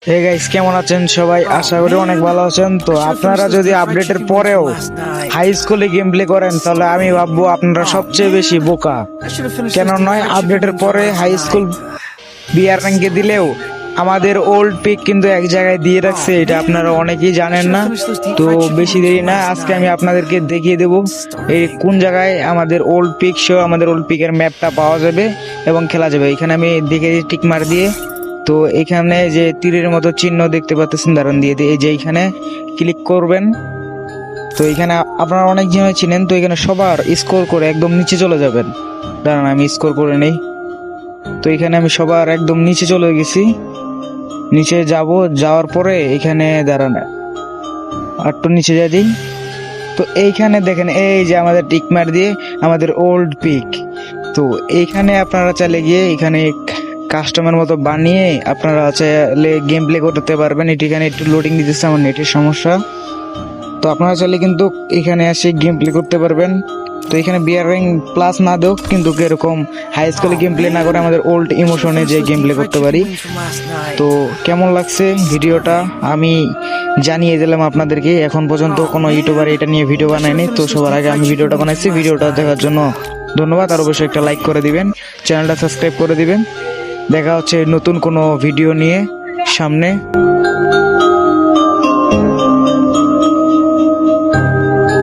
Hey guys, কেমন আছেন সবাই? আশা করি অনেক ভালো আছেন। তো আপনারা যদি আপডেটের পরেও হাই স্কুলে গেম প্লে করেন তাহলে আমি ভাববো আপনারা সবচেয়ে বেশি বোকা। কেন নয়, আপডেটের পরে হাই স্কুল বিআর র্যাঙ্কে দিলেও আমাদের ওল্ড পিক কিন্তু এক জায়গায় দিয়ে রাখছে, এটা আপনারা অনেকেই জানেন না। তো বেশি দেরি না, আজকে আমি আপনাদেরকে দেখিয়ে দেব এই কোন জায়গায় আমাদের ওল্ড পিক সহ আমাদের ওল্ড পিকের ম্যাপটা পাওয়া যাবে এবং খেলা যাবে। এখানে আমি দেখে টিক মার দিয়ে, তো এখানে যে তীরের মতো চিহ্ন দেখতে পাচ্ছেন, দাঁড়ান দিয়ে এই যে এখানে ক্লিক করবেন। তো এখানে আপনারা অনেক জন চিনেন, তো এখানে সবার স্কোর করে একদম নিচে চলে যাবেন। দাঁড়ান আমি স্কোর করে নেই। তো এখানে আমি সবার একদম নিচে চলে গেছি। নিচে যাওয়ার পরে এখানে দাঁড়ান একটু নিচে যাই দিই। তো এইখানে দেখেন এই যে আমাদের টিকমার দিয়ে আমাদের ওল্ড পিক। তো এইখানে আপনারা চাইলে গিয়ে এখানে কাস্টমার মতো বানিয়ে আপনারা চাইলে গেম প্লে করতে পারবেন। এখানে একটু লোডিং দিতেছে, আমার নেটের সমস্যা। তো আপনারা চাইলে কিন্তু এখানে এসে গেম প্লে করতে পারবেন। তো এখানে বিআর র্যাঙ্ক প্লাস না দেও কিন্তু এরকম হাই স্কুলে গেম প্লে না করে আমাদের ওল্ড ইমোশনে যে গেম প্লে করতে পারি। তো কেমন লাগছে ভিডিওটা আমি জানিয়ে দিলাম আপনাদেরকে। এখন পর্যন্ত কোনো ইউটিউবার এটা নিয়ে ভিডিও বানায়নি, তো সবার আগে আমি ভিডিওটা বানাইছি। ভিডিওটা দেখার জন্য ধন্যবাদ। আর অবশ্যই একটা লাইক করে দিবেন, চ্যানেলটা সাবস্ক্রাইব করে দিবেন। দেখা হচ্ছে নতুন কোনো ভিডিও নিয়ে সামনে।